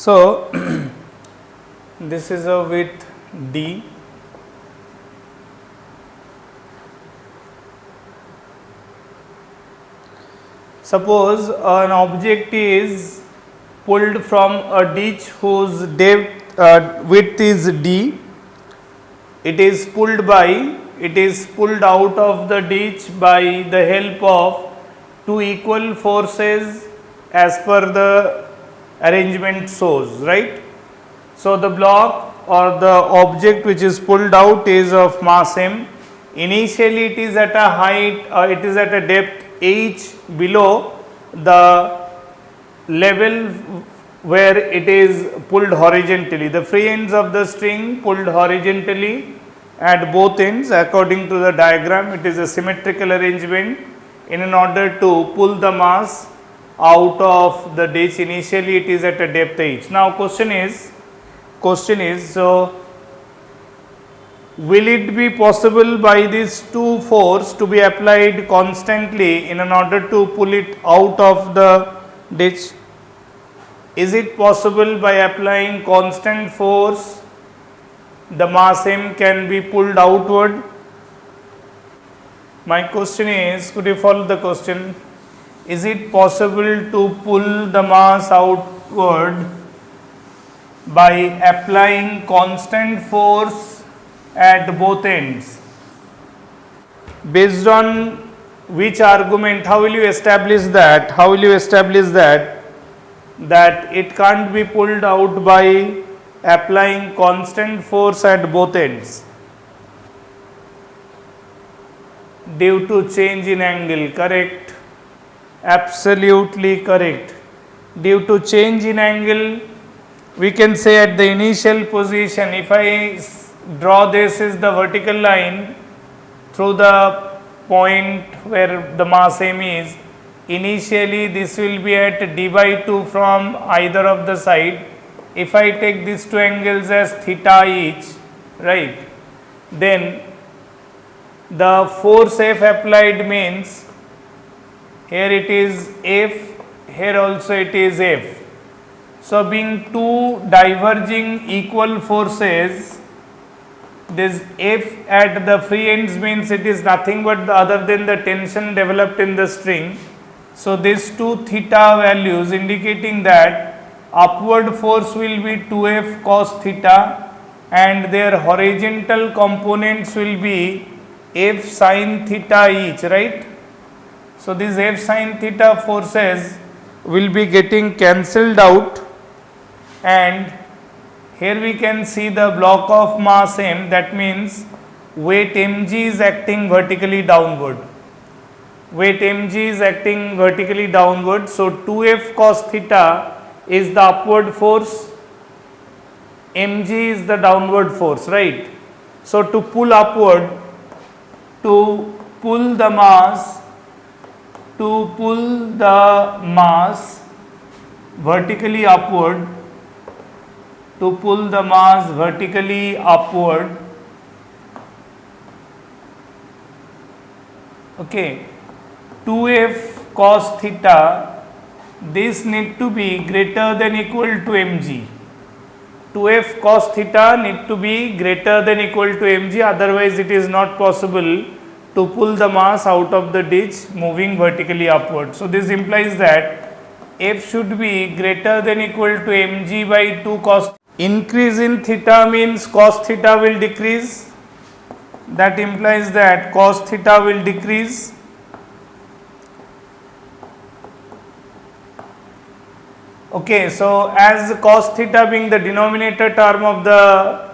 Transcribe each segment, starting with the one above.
So this is a width D. Suppose an object is pulled from a ditch whose width is D. It is pulled out of the ditch by the help of two equal forces as per the arrangement shows, right. So the block or the object which is pulled out is of mass m. Initially it is at a height or it is at a depth h below the level where it is pulled horizontally. The free ends of the string pulled horizontally at both ends according to the diagram. It is a symmetrical arrangement in order to pull the mass out of the ditch. Initially it is at a depth h. Now question is so will it be possible by these two force to be applied constantly in order to pull it out of the ditch? Is it possible by applying constant force the mass m can be pulled outward? My question is, could you follow the question? Is it possible to pull the mass outward by applying constant force at both ends? Based on which argument? How will you establish that? That it can't be pulled out by applying constant force at both ends? Due to change in angle, correct? Absolutely correct. Due to change in angle, we can say at the initial position, if I draw this is the vertical line through the point where the mass m is, initially this will be at d by 2 from either of the side. If I take these two angles as theta each, right, then the force F applied means here it is F, here also it is F. So being two diverging equal forces, this F at the free ends means it is nothing but other than the tension developed in the string. So these two theta values indicating that upward force will be 2F cos theta and their horizontal components will be F sin theta each, right. So these F sin theta forces will be getting cancelled out, and here we can see the block of mass m, that means weight mg is acting vertically downward. So 2F cos theta is the upward force, mg is the downward force, right. So to pull upward, to pull the mass vertically upward, okay, 2F cos theta, this need to be greater than equal to mg. 2F cos theta need to be greater than equal to mg, otherwise it is not possible to pull the mass out of the ditch moving vertically upward. So this implies that F should be greater than equal to mg by 2 cos. Increase in theta means cos theta will decrease. That implies that cos theta will decrease. Okay, so as cos theta being the denominator term of the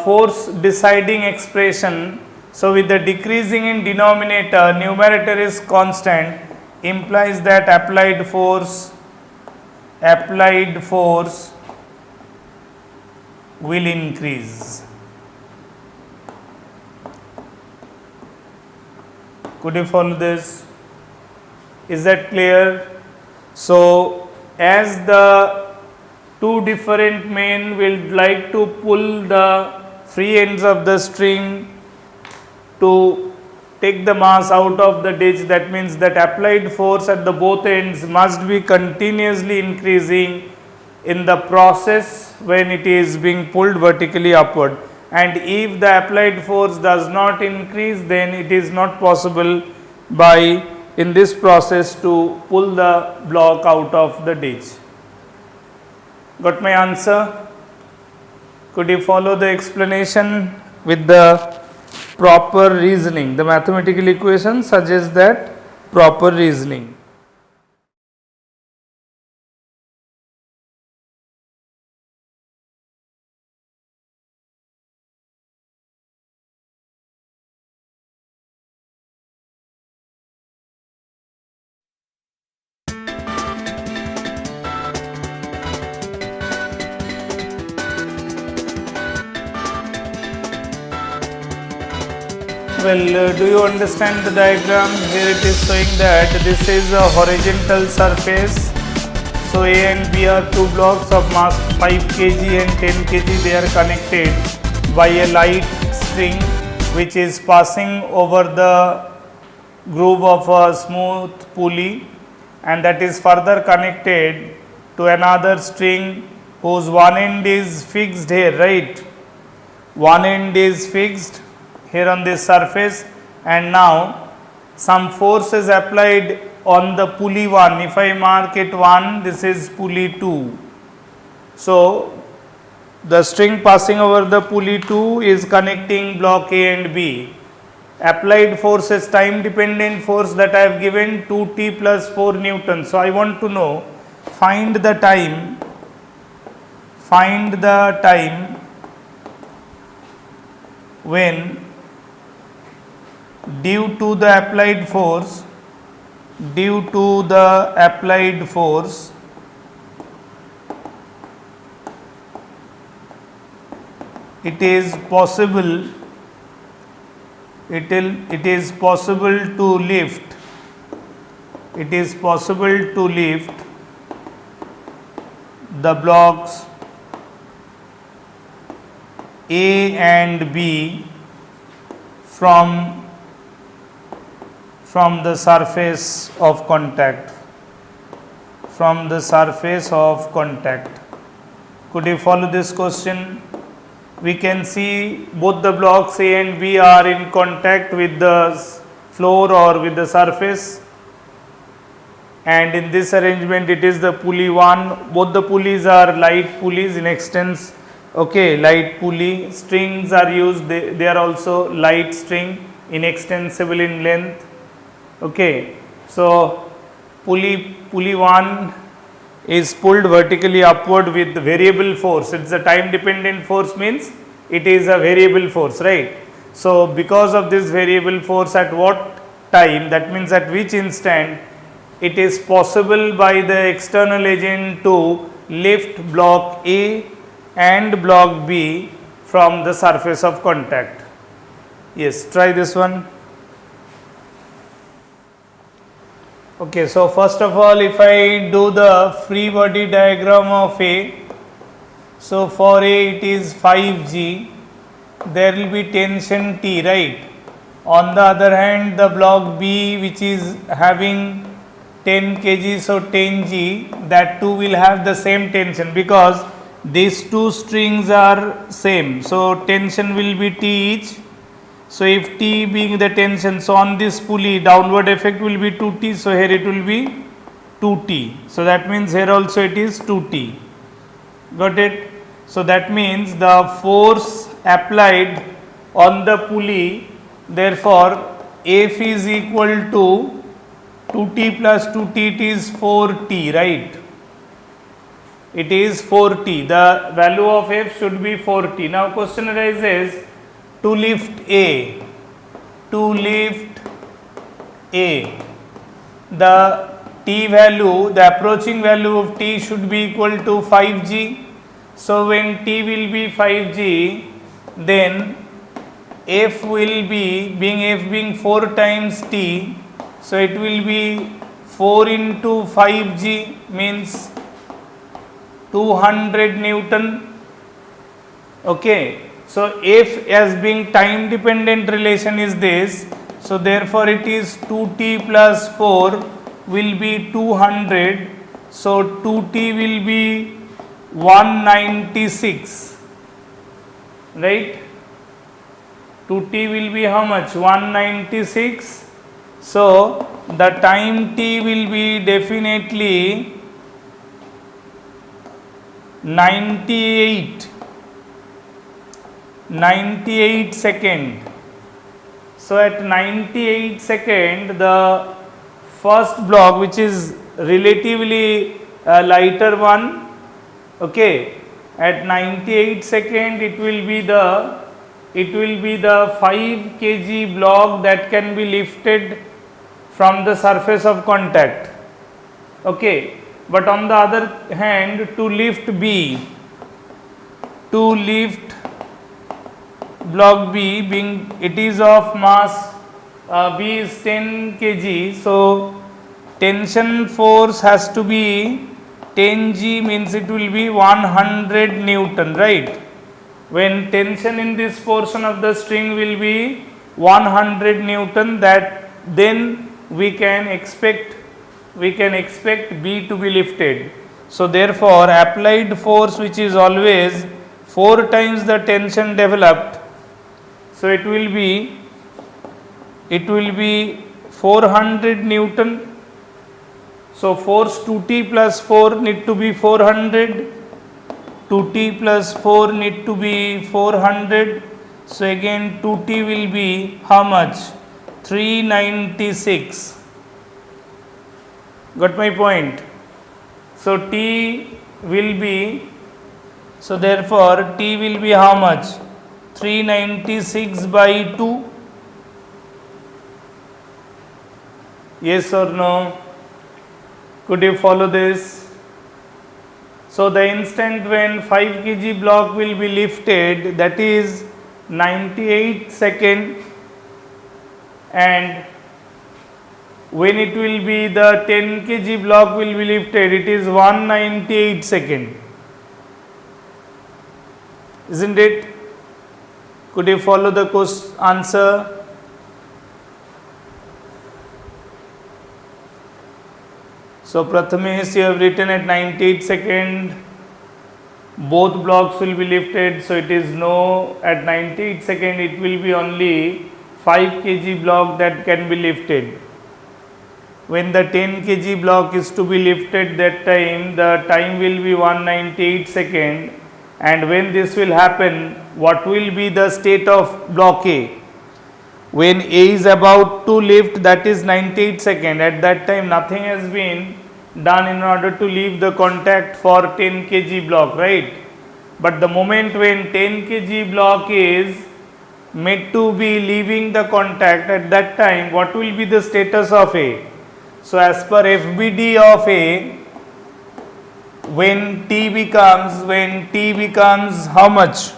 force deciding expression, so with the decreasing in denominator, numerator is constant, implies that applied force will increase. Could you follow this? Is that clear? So as the two different men will like to pull the free ends of the string to take the mass out of the ditch, that means that applied force at the both ends must be continuously increasing in the process when it is being pulled vertically upward, and if the applied force does not increase, then it is not possible by in this process to pull the block out of the ditch. Got my answer? Could you follow the explanation with the proper reasoning? The mathematical equation suggests that proper reasoning. Well, do you understand the diagram? Here it is showing that this is a horizontal surface. So A and B are two blocks of mass 5 kg and 10 kg. They are connected by a light string which is passing over the groove of a smooth pulley, and that is further connected to another string whose one end is fixed here, right? One end is fixed here on this surface, and now some force is applied on the pulley 1. If I mark it 1, this is pulley 2. So the string passing over the pulley 2 is connecting block A and B. Applied force is time dependent force that I have given 2T plus 4 Newton. So I want to know, find the time when due to the applied force it is possible to lift the blocks A and B from the surface of contact. Could you follow this question? We can see both the blocks A and B are in contact with the floor or with the surface, and in this arrangement it is the pulley 1. Both the pulleys are light pulleys in extents. Okay, light pulley strings are used, they are also light string, inextensible in length. Okay, so pulley 1 is pulled vertically upward with variable force. It's a time dependent force, means it is a variable force, right? So because of this variable force, at what time, that means at which instant it is possible by the external agent to lift block A and block B from the surface of contact. Yes, try this one. Okay, so first of all, if I do the free body diagram of A, so for A it is 5G, there will be tension T, right? On the other hand, the block B, which is having 10 kg, so 10G, that too will have the same tension because these two strings are same. So tension will be T each. So if T being the tension, so on this pulley downward effect will be 2T, so here it will be 2T. So that means here also it is 2T. Got it? So that means the force applied on the pulley, therefore F is equal to 2T plus 2T, it is 4T, right? It is 4T. The value of F should be 4T. Now question arises, to lift A, the T value, the approaching value of T should be equal to 5G. So when T will be 5G, then F will be, being 4 times T, so it will be 4 into 5G means 200 Newton. Okay. So F as being time dependent relation is this, so therefore it is 2T plus 4 will be 200, so 2T will be 196, right? 2t will be how much? 196. So the time t will be definitely 98 second. So at 98 second, the first block, which is relatively lighter one, okay, at 98 second it will be the 5 kg block that can be lifted from the surface of contact, okay. But on the other hand, to lift block B, being it is of mass B is 10 kg, so tension force has to be 10 G, means it will be 100 Newton, right? When tension in this portion of the string will be 100 Newton, that then we can expect B to be lifted. So therefore applied force, which is always 4 times the tension developed, so it will be 400 Newton. So force 2t plus 4 need to be 400, 2t plus 4 need to be 400. So again 2t will be how much? 396. Got my point? So T will be, so therefore T will be how much? 396 by 2. Yes or no? Could you follow this? So the instant when 5 kg block will be lifted, that is 98 second, and when it will be the 10 kg block will be lifted, it is 198 second. Isn't it? Could you follow the answer? So Prathamesh, you have written at 98 second, both blocks will be lifted. So it is no, at 98 second it will be only 5 kg block that can be lifted. When the 10 kg block is to be lifted, that time the time will be 198 second. And when this will happen, what will be the state of block A? When A is about to lift, that is 98 second. At that time nothing has been done in order to leave the contact for 10 kg block, right? But the moment when 10 kg block is made to be leaving the contact, at that time what will be the status of A? So as per FBD of A, when T becomes how much?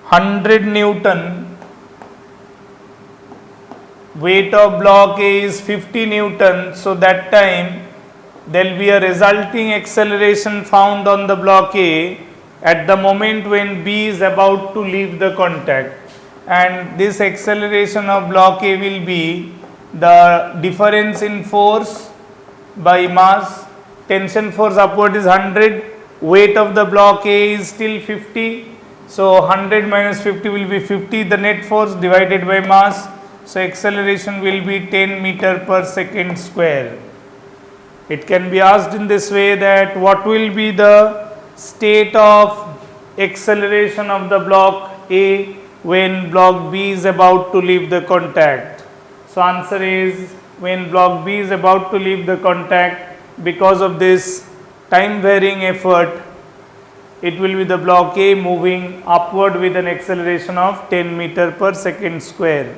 100 Newton, weight of block A is 50 Newton. So that time there will be a resulting acceleration found on the block A at the moment when B is about to leave the contact, and this acceleration of block A will be the difference in force by mass. Tension force upward is 100, weight of the block A is still 50, so 100 minus 50 will be 50, the net force divided by mass. So acceleration will be 10 meter per second square. It can be asked in this way, that what will be the state of acceleration of the block A when block B is about to leave the contact. So answer is, when block B is about to leave the contact, because of this time varying effort, it will be the block A moving upward with an acceleration of 10 meter per second square.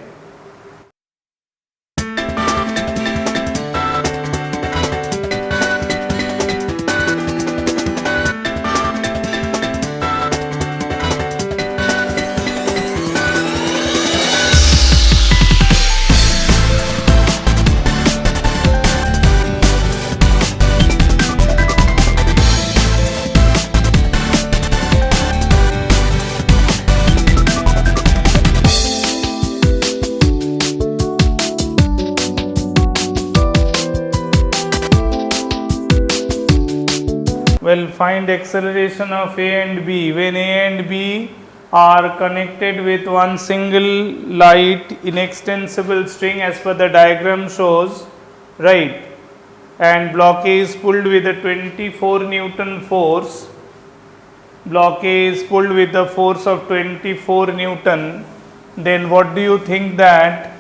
Well, find acceleration of A and B. When A and B are connected with one single light inextensible string as per the diagram shows, right, and block A is pulled with a 24 Newton force, block A is pulled with a force of 24 Newton, then what do you think that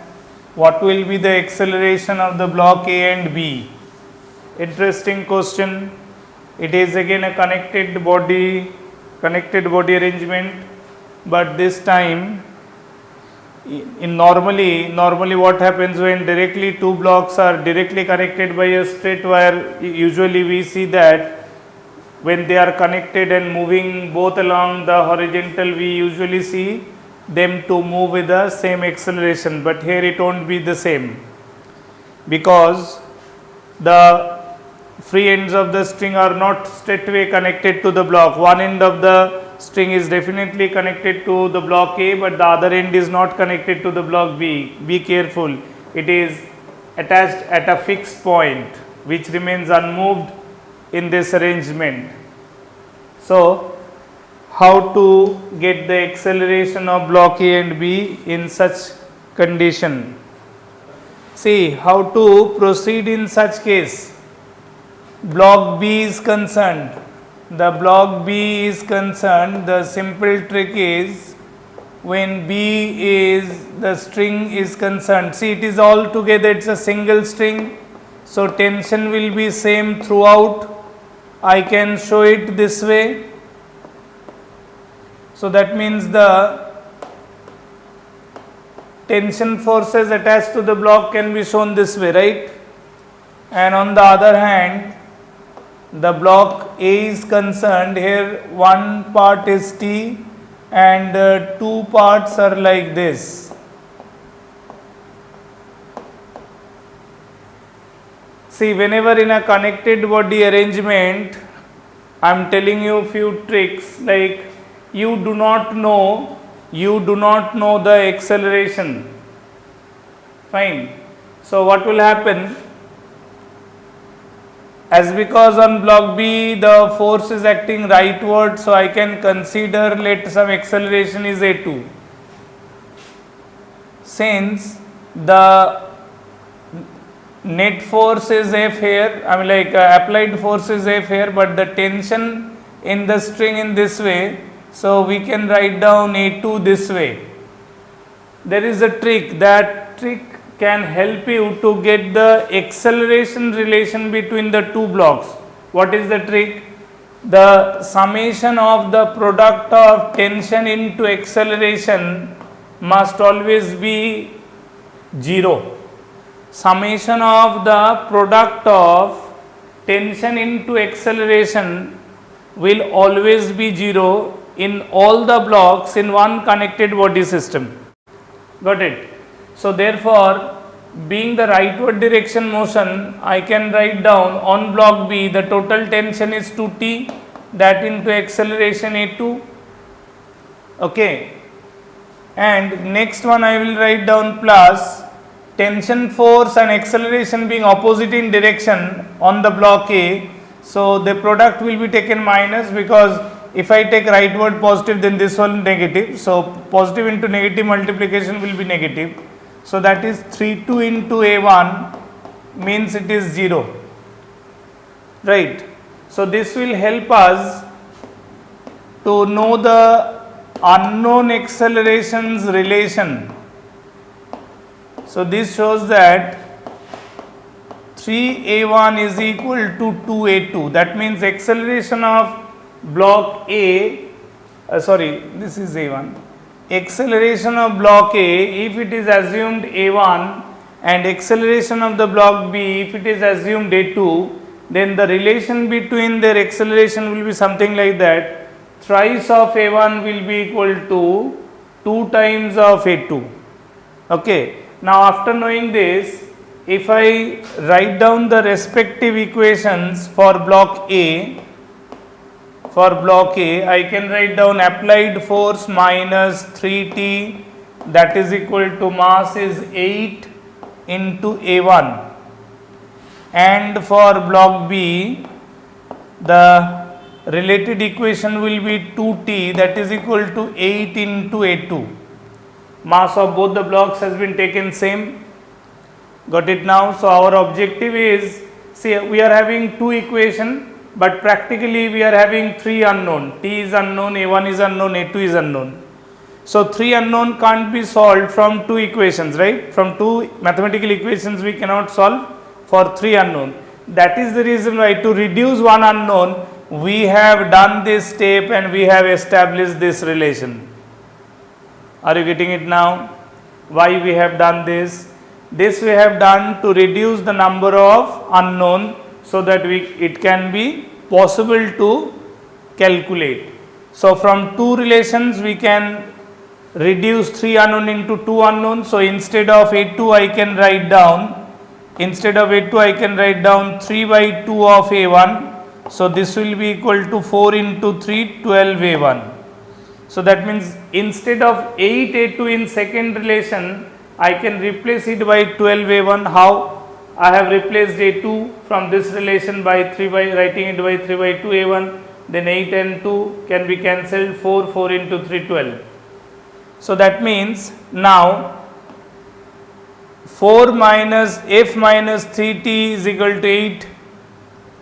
what will be the acceleration of the block A and B? Interesting question. It is again a connected body arrangement, but this time in normally what happens when directly two blocks are directly connected by a straight wire, usually we see that when they are connected and moving both along the horizontal, we usually see them to move with the same acceleration, but here it won't be the same because the free ends of the string are not straightway connected to the block. One end of the string is definitely connected to the block A, but the other end is not connected to the block B. Be careful, it is attached at a fixed point which remains unmoved in this arrangement. So, how to get the acceleration of block A and B in such condition? See how to proceed in such case. Block B is concerned. The block B is concerned, the simple trick is when B is the string is concerned. See, it is all together, it's a single string. So tension will be same throughout. I can show it this way. So that means the tension forces attached to the block can be shown this way, right? And on the other hand, the block A is concerned, here one part is T and two parts are like this. See, whenever in a connected body arrangement, I am telling you few tricks, like you do not know the acceleration. Fine. So what will happen? As because on block B the force is acting rightward, so I can consider let some acceleration is A2. Since the net force is F here, I mean like applied force is F here, but the tension in the string in this way, so we can write down A2 this way. There is a trick, that trick can help you to get the acceleration relation between the two blocks. What is the trick? The summation of the product of tension into acceleration must always be 0. Summation of the product of tension into acceleration will always be 0 in all the blocks in one connected body system. Got it? So therefore, being the rightward direction motion, I can write down on block B the total tension is 2T, that into acceleration A2. Okay. And next one I will write down plus tension force and acceleration being opposite in direction on the block A. So the product will be taken minus, because if I take rightward positive, then this one negative. So positive into negative multiplication will be negative. So that is 3,2 into A1 means it is 0, right. So this will help us to know the unknown accelerations relation. So this shows that 3A1 is equal to 2A2. That means acceleration of block A, this is A1. Acceleration of block A, if it is assumed A1, and acceleration of the block B, if it is assumed A2, then the relation between their acceleration will be something like that. Thrice of A1 will be equal to 2 times of A2. Okay. Now after knowing this, if I write down the respective equations for block A, I can write down applied force minus 3T, that is equal to mass is 8 into A1, and for block B the related equation will be 2t, that is equal to 8 into A2. Mass of both the blocks has been taken same. Got it now? So our objective is, see, we are having two equation, but practically we are having three unknown. T is unknown, A1 is unknown, A2 is unknown. So three unknown can't be solved from two equations, right? From two mathematical equations we cannot solve for three unknown. That is the reason why, to reduce one unknown, we have done this step and we have established this relation. Are you getting it now? Why we have done this? This we have done to reduce the number of unknown, so that it can be possible to calculate. So from two relations we can reduce three unknown into two unknown. So instead of A2 I can write down, 3 by 2 of A1. So this will be equal to 4 into 3, 12 A1. So that means instead of 8 A2 in second relation, I can replace it by 12 A1. How? I have replaced A2 from this relation by 3 by writing it by 3 by 2 A1. Then 8 and 2 can be cancelled, 4 into 3, 12. So that means now 4 minus f minus 3t is equal to 8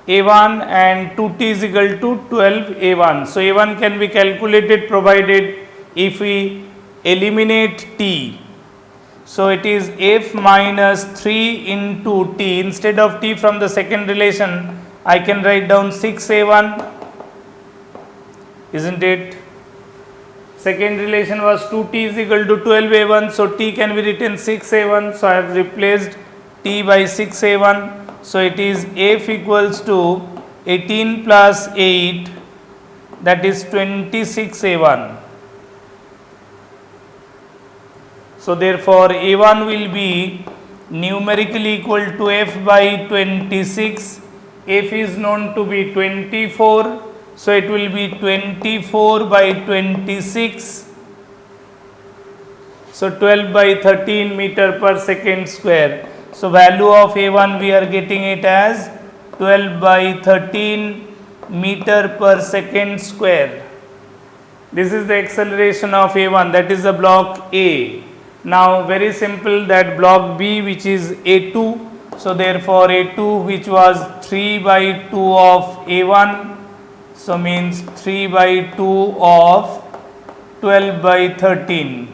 A1 and 2t is equal to 12 A1. So A1 can be calculated provided if we eliminate t. So it is f minus 3 into t. Instead of t from the second relation, I can write down 6 A1, isn't it? Second relation was 2t is equal to 12 A1, so t can be written 6 A1. So I have replaced t by 6 A1. So it is f equals to 18 plus 8, that is 26 A1. So therefore A1 will be numerically equal to f by 26. F is known to be 24. So it will be 24 by 26. So 12 by 13 meter per second square. So value of A1 we are getting it as 12 by 13 meter per second square. This is the acceleration of A1, that is the block A. Now very simple, that block B which is A2. So therefore A2, which was 3 by 2 of A1, so means 3 by 2 of 12 by 13.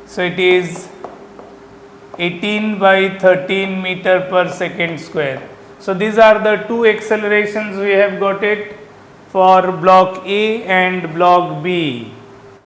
So it is 18 by 13 meter per second square. So these are the two accelerations we have got it for block A and block B.